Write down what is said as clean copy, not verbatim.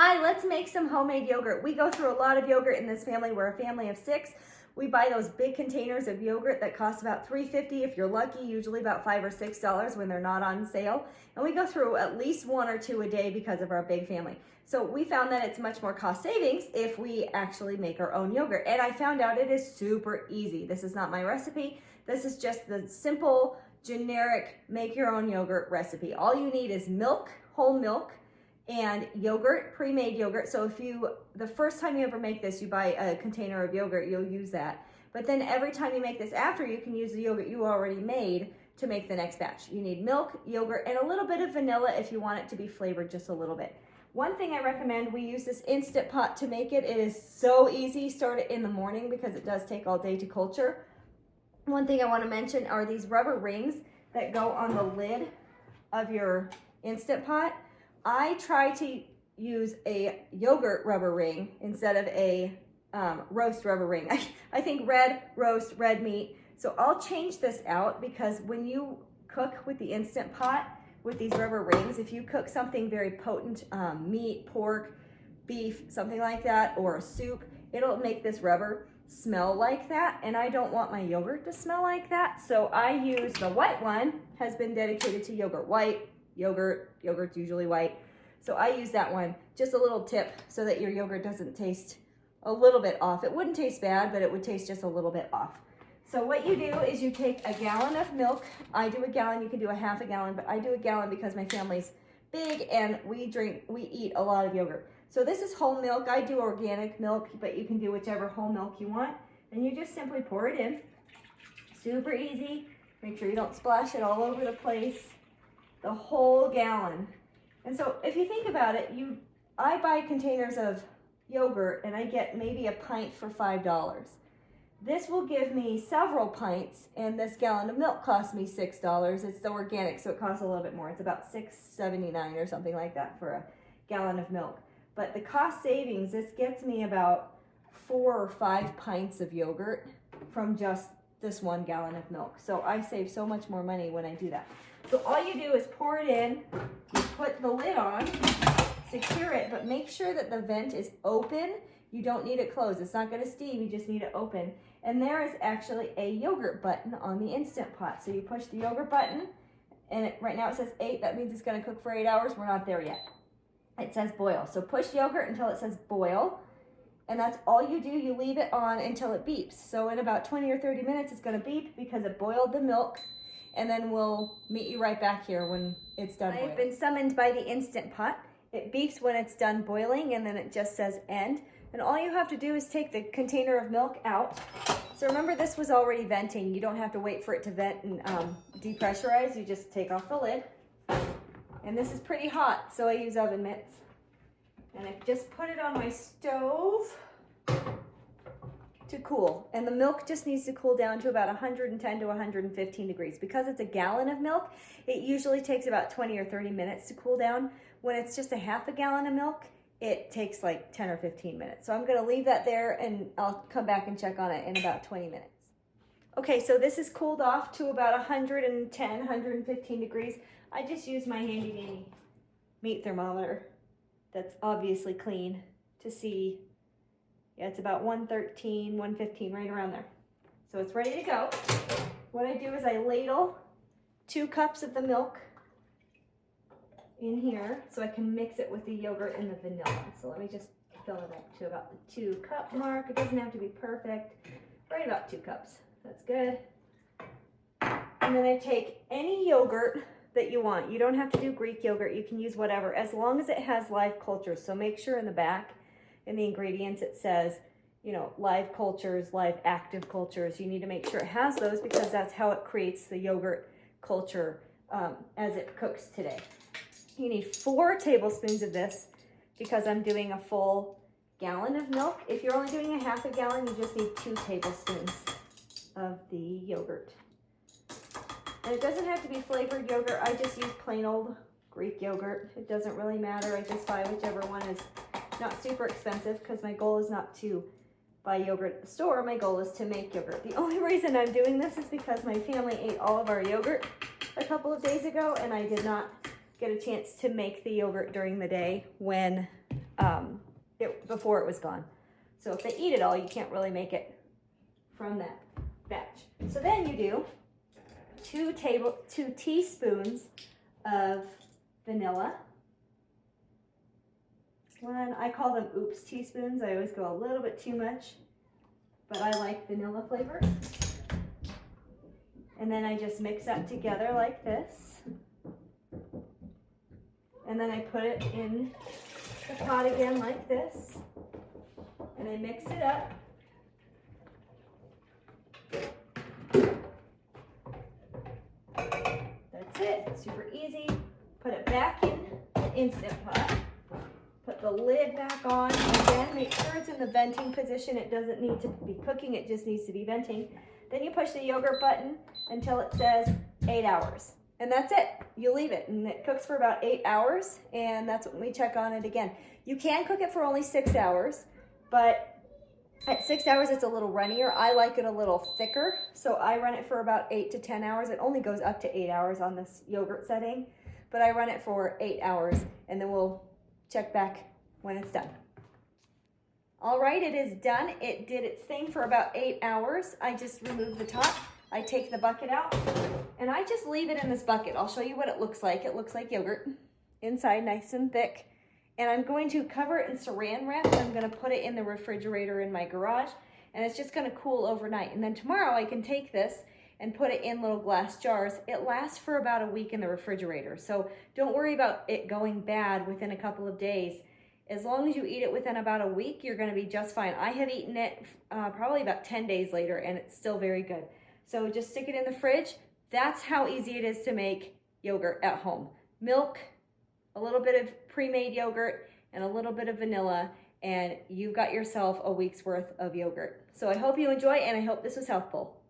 Hi, let's make some homemade yogurt. We go through a lot of yogurt in this family. We're a family of 6. We buy those big containers of yogurt that cost about $3.50 if you're lucky, usually about $5 or $6 when they're not on sale. And we go through at least 1 or 2 a day because of our big family. So we found that it's much more cost savings if we actually make our own yogurt. And I found out it is super easy. This is not my recipe. This is just the simple, generic, make your own yogurt recipe. All you need is milk, whole milk, and yogurt, pre-made yogurt. So the first time you ever make this, you buy a container of yogurt, you'll use that. But then every time you make this after, you can use the yogurt you already made to make the next batch. You need milk, yogurt, and a little bit of vanilla if you want it to be flavored just a little bit. One thing I recommend, we use this Instant Pot to make it. It is so easy. Start it in the morning because it does take all day to culture. One thing I want to mention are these rubber rings that go on the lid of your Instant Pot. I try to use a yogurt rubber ring instead of a roast rubber ring. I think red roast, red meat. So I'll change this out because when you cook with the Instant Pot with these rubber rings, if you cook something very potent, meat, pork, beef, something like that, or a soup, it'll make this rubber smell like that, and I don't want my yogurt to smell like that. So I use the white one, has been dedicated to yogurt white. Yogurt's usually white. So I use that one. Just a little tip so that your yogurt doesn't taste a little bit off. It wouldn't taste bad, but it would taste just a little bit off. So what you do is you take a gallon of milk. I do a gallon, you can do a half a gallon, but I do a gallon because my family's big and we eat a lot of yogurt. So this is whole milk. I do organic milk, but you can do whichever whole milk you want. And you just simply pour it in. Super easy. Make sure you don't splash it all over the place. The whole gallon. And so if you think about it, I buy containers of yogurt and I get maybe a pint for $5. This will give me several pints, and this gallon of milk costs me $6. It's the organic, so it costs a little bit more. It's about $6.79 or something like that for a gallon of milk. But the cost savings, this gets me about 4 or 5 pints of yogurt from just this 1 gallon of milk. So I save so much more money when I do that. So all you do is pour it in, you put the lid on, secure it, but make sure that the vent is open. You don't need it closed. It's not going to steam, you just need it open. And there is actually a yogurt button on the Instant Pot. So you push the yogurt button, and right now it says 8. That means it's going to cook for 8 hours. We're not there yet. It says boil. So push yogurt until it says boil. And that's all you do. You leave it on until it beeps. So in about 20 or 30 minutes, it's going to beep because it boiled the milk. And then we'll meet you right back here when it's done boiling. I've been summoned by the Instant Pot. It beeps when it's done boiling, and then it just says end. And all you have to do is take the container of milk out. So remember, this was already venting. You don't have to wait for it to vent and depressurize. You just take off the lid. And this is pretty hot, so I use oven mitts. And I just put it on my stove to cool. And the milk just needs to cool down to about 110 to 115 degrees. Because it's a gallon of milk, it usually takes about 20 or 30 minutes to cool down. When it's just a half a gallon of milk, it takes like 10 or 15 minutes. So I'm gonna leave that there and I'll come back and check on it in about 20 minutes. Okay, so this is cooled off to about 110, 115 degrees. I just use my handy dandy meat thermometer that's obviously clean to see. Yeah, it's about 113, 115, right around there. So it's ready to go. What I do is I ladle 2 cups of the milk in here so I can mix it with the yogurt and the vanilla. So let me just fill it up to about the 2 cup mark. It doesn't have to be perfect. Right about 2 cups. That's good. And then I take any yogurt that you want. You don't have to do Greek yogurt. You can use whatever, as long as it has live cultures. So make sure in the back, in the ingredients, it says, you know, live cultures, live active cultures. You need to make sure it has those because that's how it creates the yogurt culture as it cooks today. You need 4 tablespoons of this because I'm doing a full gallon of milk. If you're only doing a half a gallon, you just need 2 tablespoons of the yogurt. And it doesn't have to be flavored yogurt. I just use plain old Greek yogurt. It doesn't really matter. I just buy whichever one is not super expensive because my goal is not to buy yogurt at the store. My goal is to make yogurt. The only reason I'm doing this is because my family ate all of our yogurt a couple of days ago and I did not get a chance to make the yogurt during the day when before it was gone. So if they eat it all, you can't really make it from that batch. So then you do 2 teaspoons of vanilla. I call them oops teaspoons. I always go a little bit too much, but I like vanilla flavor. And then I just mix that together like this. And then I put it in the pot again like this. And I mix it up. That's it, super easy. Put it back in the Instant Pot. Put the lid back on. Again, make sure it's in the venting position. It doesn't need to be cooking, it just needs to be venting. Then you push the yogurt button until it says 8 hours. And that's it. You leave it, and it cooks for about 8 hours, and that's when we check on it again. You can cook it for only 6 hours, but at 6 hours, it's a little runnier. I like it a little thicker, so I run it for about 8 to 10 hours. It only goes up to 8 hours on this yogurt setting, but I run it for 8 hours, and then we'll check back when it's done. All right, it is done. It did its thing for about 8 hours. I just removed the top. I take the bucket out, and I just leave it in this bucket. I'll show you what it looks like. It looks like yogurt inside, nice and thick. And I'm going to cover it in saran wrap. I'm going to put it in the refrigerator in my garage, and it's just going to cool overnight. And then tomorrow I can take this and put it in little glass jars. It lasts for about a week in the refrigerator, so don't worry about it going bad within a couple of days. As long as you eat it within about a week, you're going to be just fine. I have eaten it probably about 10 days later, and it's still very good. So just stick it in the fridge. That's how easy it is to make yogurt at home. Milk, a little bit of pre-made yogurt, and a little bit of vanilla, and you've got yourself a week's worth of yogurt. So I hope you enjoy, and I hope this was helpful.